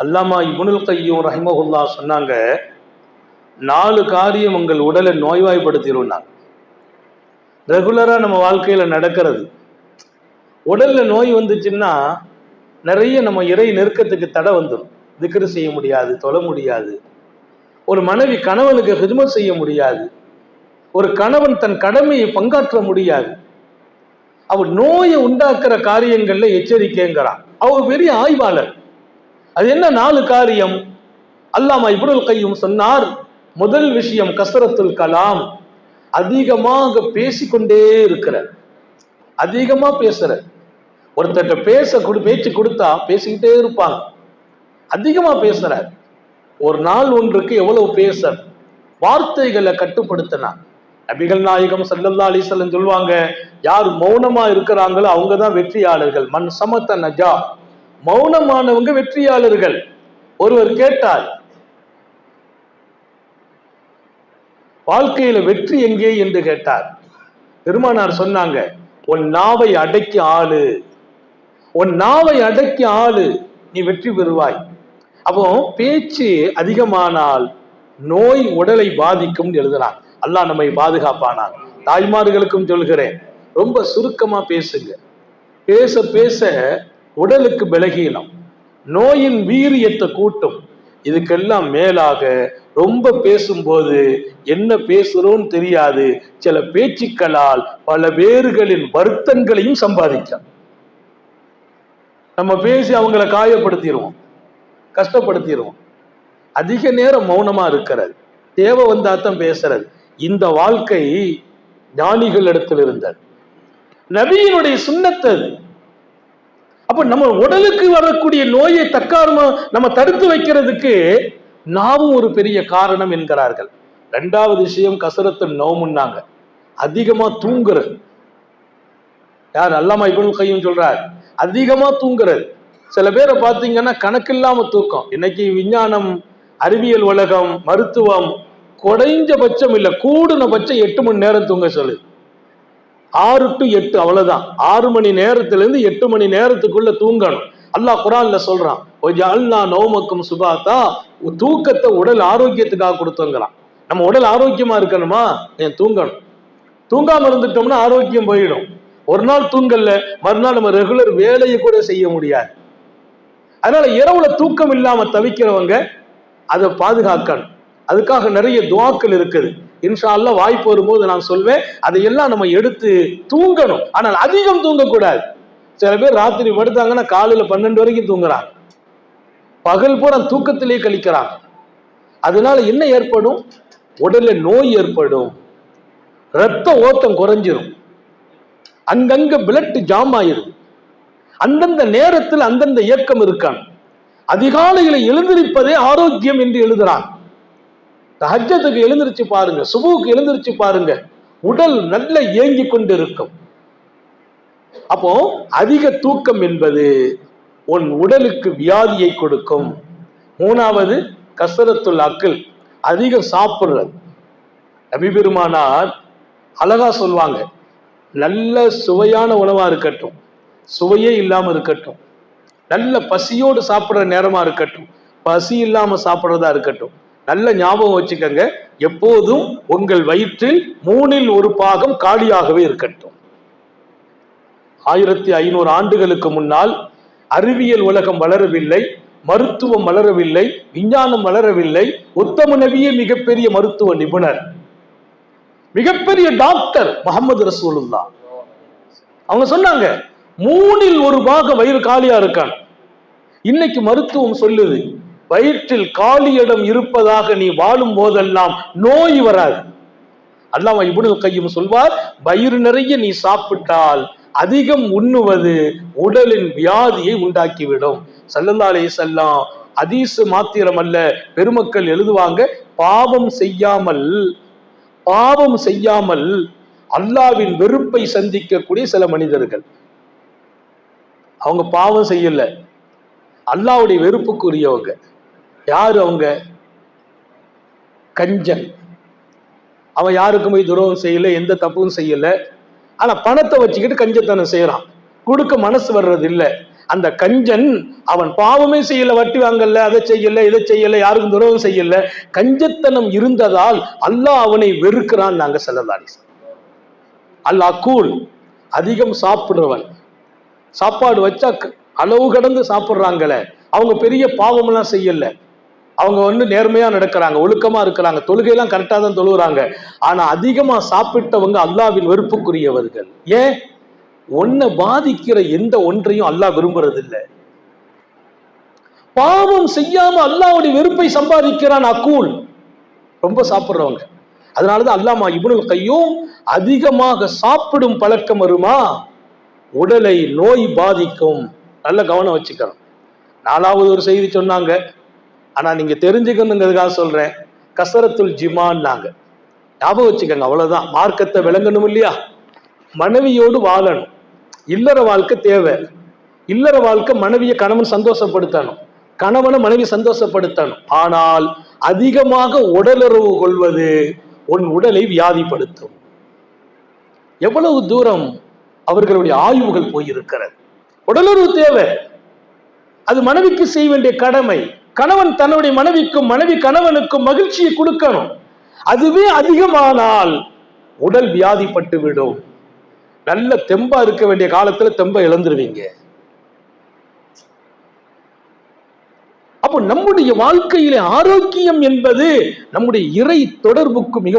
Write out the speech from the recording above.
அல்லாமா இப்னுல் கையூம் ரஹிமஹுல்லாஹ் சொன்னாங்க, 4 காரியம் உங்கள் உடலை நோய்வாய்ப்படுத்திடும்னாங்க. ரெகுலரா நம்ம வாழ்க்கையில நடக்கிறது. உடல்ல நோய் வந்துச்சுன்னா நிறைய நம்ம இறை நெருக்கத்துக்கு தடை வந்துடும். திக்ரு செய்ய முடியாது, தொழ முடியாது. ஒரு மனைவி கணவனுக்கு ஹிதுமத் செய்ய முடியாது. ஒரு கணவன் தன் கடமையை பங்காற்ற முடியாது. அவர் நோயை உண்டாக்குற காரியங்கள்ல எச்சரிக்கைங்கிறான். அவர் பெரிய ஆய்வாளர். அது என்ன 4 காரியம்? அல்லாமா இப்னுல் கையூம் சொன்னார், முதல் விஷயம் கஸ்ரத்துல் கலாம், அதிகமாக பேசிக்கொண்டே இருக்கிற, அதிகமா பேசுற. ஒருத்தட்ட பேச்சு கொடுத்தா பேசிக்கிட்டே இருப்பாங்க. அதிகமா பேசுற. ஒரு நாள் ஒன்றுக்கு எவ்வளவு பேச, வார்த்தைகளை கட்டுப்படுத்தினா. நபிகள் நாயகம் ஸல்லல்லாஹு அலைஹி வஸல்லம் சொல்லுவாங்க, யார் மௌனமா இருக்கிறாங்களோ அவங்க தான் வெற்றியாளர்கள். மன் சமத நஜா, மௌனமானவங்க வெற்றியாளர்கள். ஒருவர் கேட்டார், வாழ்க்கையில வெற்றி எங்கே என்று கேட்டார். பெருமானார் சொன்னாங்க, உன் நாவை அடக்கி ஆளு, உன் நாவை அடக்கி ஆளு, நீ வெற்றி பெறுவாய். அப்போ பேச்சு அதிகமானால் நோய் உடலை பாதிக்கும் எழுதுறான். அல்லாஹ் நம்மை பாதுகாப்பானான். தாய்மார்களுக்கும் சொல்கிறேன், ரொம்ப சுருக்கமா பேசுங்க. பேச பேச உடலுக்கு பலகீனம், நோயின் வீரியத்தை கூட்டும். இதுக்கெல்லாம் மேலாக ரொம்ப பேசும்போது என்ன பேசுறோன்னு தெரியாது, சில பேச்சுக்களால் பல பேர்களின் வருத்தங்களையும் சம்பாதிக்கலாம். நம்ம பேசி அவங்கள காயப்படுத்திடுவோம், கஷ்டப்படுத்திடுவோம். அதிக நேரம் மௌனமா இருக்கிறது, தேவை வந்தாத்தான் பேசுறது. இந்த வாழ்க்கை ஞானிகள் இடத்தில் இருந்தது, நபியினுடைய சுன்னத் அது. அப்ப நம்ம உடலுக்கு வரக்கூடிய நோயை தக்காரமா நம்ம தடுத்து வைக்கிறதுக்கு நாவும் ஒரு பெரிய காரணம் என்கிறார்கள். 2வது விஷயம் கசரத்து நோமுன்னாங்க, அதிகமா தூங்குறது. யார்? அல்லாமா இப்னுல் கையூம் சொல்றார், அதிகமா தூங்குறது. சில பேரை பார்த்தீங்கன்னா கணக்கில்லாம தூக்கம். இன்னைக்கு விஞ்ஞானம், அறிவியல் உலகம், மருத்துவம் குறைஞ்சபட்சம் இல்ல கூடுனபட்சம் 8 மணி நேரம் தூங்க சொல்லுது. 6 to 8 அவ்வளவுதான். 6 மணி நேரத்திலிருந்து 8 மணி நேரத்துக்குள்ள தூங்கணும். அல்லாஹ் குர்ஆன்ல சொல்றான், வஜஅல்னா நௌமக்கும் சுபாத்தா, தூக்கத்தை உடல் ஆரோக்கியத்துக்காக கொடுத்தோங்கிறான். நம்ம உடல் ஆரோக்கியமா இருக்கணுமா, தூங்கணும். தூங்காம இருந்துட்டோம்னா ஆரோக்கியம் போயிடும். ஒரு நாள் தூங்கல, மறுநாள் நம்ம ரெகுலர் வேலையை கூட செய்ய முடியாது. அதனால இரவுல தூக்கம் இல்லாம தவிக்கிறவங்க அதை பாதுகாக்கணும். அதுக்காக நிறைய துஆக்கள் இருக்குது. இன்ஷா அல்லாஹ் வாய்ப்பு வரும்போது நான் சொல்வேன். அதையெல்லாம் நம்ம எடுத்து தூங்கணும். ஆனால் அதிகம் தூங்கக்கூடாது. சில பேர் ராத்திரி படுத்தாங்கன்னா காலையில 12 வரைக்கும் தூங்குறாங்க, பகல் பூரா தூக்கத்திலே கழிக்கிறாங்க. அதனால என்ன ஏற்படும்? உடல்ல நோய் ஏற்படும், ரத்த ஓட்டம் குறைஞ்சிரும், அங்கங்க பிளட் ஜாம் ஆயிரும். அந்தந்த நேரத்தில் அந்தந்த இயக்கம் இருக்கான். அதிகாலையில எழுந்திருப்பதே ஆரோக்கியம் என்று எழுதுறான். தஹஜ்ஜுக்கு எழுந்திருச்சு பாருங்க, சுபுக்கு எழுந்திருச்சு பாருங்க, உடல் நல்ல இயங்கி கொண்டு இருக்கும். அப்போ அதிக தூக்கம் என்பது உன் உடலுக்கு வியாதியை கொடுக்கும். 3வது கஸ்ரத்துல் அக்ல், அதிகம் சாப்பிடுறது. நபி பெருமானார் அழகா சொல்வாங்க, நல்ல சுவையான உணவா இருக்கட்டும், சுவையே இல்லாம இருக்கட்டும், நல்ல பசியோடு சாப்பிடுற நேரமா இருக்கட்டும், பசி இல்லாம சாப்பிடுறதா இருக்கட்டும், நல்ல ஞாபகம் வச்சுக்கங்க, எப்போதும் உங்கள் வயிற்றில் 3ல் 1 பாகம் காலியாகவே இருக்கட்டும். 1500 ஆண்டுகளுக்கு முன்னால் அறிவியல் உலகம் வளரவில்லை, மருத்துவம் வளரவில்லை, விஞ்ஞானம் வளரவில்லை. உத்தம நபியே மிகப்பெரிய மருத்துவ நிபுணர், மிகப்பெரிய டாக்டர் முஹம்மது ரசூலுல்லாஹ். அவங்க சொன்னாங்க 3ல் 1 பாகம் வயிறு காலியா இருக்கான். இன்னைக்கு மருத்துவம் சொல்லுது, வயிற்றில் காலி இடம் இருப்பதாக நீ வாழும் போதெல்லாம் நோய் வராது. அல்லாமா இப்னுல் கையூம் சொல்வார், வயிறு நிறைய நீ சாப்பிட்டால் அதிகம் உண்ணுவது உடலின் வியாதியை உண்டாக்கிவிடும். ஸல்லல்லாஹு அலைஹி வஸல்லம் ஹதீஸ் மாத்திரம் அல்ல, பெருமக்கள் எழுதுவாங்க, பாவம் செய்யாமல் அல்லாஹ்வின் வெறுப்பை சந்திக்கக்கூடிய சில மனிதர்கள், அவங்க பாவம் செய்யல, அல்லாஹ்வுடைய வெறுப்புக்குரியவங்க. யாரு அவங்க? கஞ்சன். அவன் யாருக்கும் போய் துரோகம் செய்யல, எந்த தப்பும் செய்யல, ஆனா பணத்தை வச்சுக்கிட்டு கஞ்சத்தனம் செய்யறான், கொடுக்க மனசு வர்றது இல்லை. அந்த கஞ்சன் அவன் பாவமே செய்யல, வட்டி வாங்கல, அதை செய்யல, இதை செய்யல, யாருக்கும் துரோகம் செய்யல, கஞ்சத்தனம் இருந்ததால் அல்லாஹ் அவனை வெறுக்கிறான். நாங்க ஸல்லல்லாஹு அல்லாஹ் கூல், அதிகம் சாப்பிடுறவன், சாப்பாடு வச்சா அளவு கடந்து சாப்பிடுறாங்களே, அவங்க பெரிய பாவம் எல்லாம் செய்யல, அவங்க நேர்மையா நடக்கிறாங்க, ஒழுக்கமா இருக்கிறாங்க, தொழுகையெல்லாம் கரெக்டா தான் தொழுகிறாங்க. ஆனா அதிகமா சாப்பிட்டவங்க அல்லாஹ்வின் வெறுப்புக்குரியவர்கள். ஏன்? ஒன்ன பாதிக்கிற எந்த ஒன்றையும் அல்லாஹ் விரும்புறது இல்லை. பாவம் செய்யாம அல்லாஹ்வுடைய வெறுப்பை சம்பாதிக்கிறான் அக்கூல், ரொம்ப சாப்பிடுறவங்க. அதனாலதான் அல்லாமா இப்னுல் கையூம் அதிகமாக சாப்பிடும் பழக்கம் வருமா உடலை நோய் பாதிக்கும். நல்ல கவனம் வச்சுக்கணும். 4வது ஒரு செய்தி சொன்னாங்க, ஆனா நீங்க தெரிஞ்சுக்கணுங்கிறதுக்காக சொல்றேன். கசரத்துல் ஜிமான்னாங்க, ஞாபகம் வச்சுக்கோங்க. அவ்வளவுதான், மார்க்கத்தை விளங்கணும் இல்லையா? மனைவியோடு வாழணும், இல்லற வாழ்க்கை தேவை. இல்லற வாழ்க்கை மனைவியை கணவன் சந்தோஷப்படுத்தணும், கணவனை மனைவி சந்தோஷப்படுத்தணும். ஆனால் அதிகமாக உடலுறவு கொள்வது உன் உடலை வியாதிப்படுத்தும். எவ்வளவு தூரம் அவர்களுடைய ஆய்வுகள் போயிருக்கிறது. உடலுறவு தேவை, அது மனைவிக்கு செய்ய வேண்டிய கடமை. கணவன் தன்னுடைய மனைவிக்கும், மனைவி கணவனுக்கும் மகிழ்ச்சியை கொடுக்கணும். அதுவே அதிகமானால் உடல் வியாதிப்பட்டு விடும். நல்ல தெம்பா இருக்க வேண்டிய காலத்துல தெம்ப இழந்துருவீங்க. அப்போ நம்முடைய வாழ்க்கையிலே ஆரோக்கியம் என்பது நம்முடைய இறை தொடர்புக்கு மிக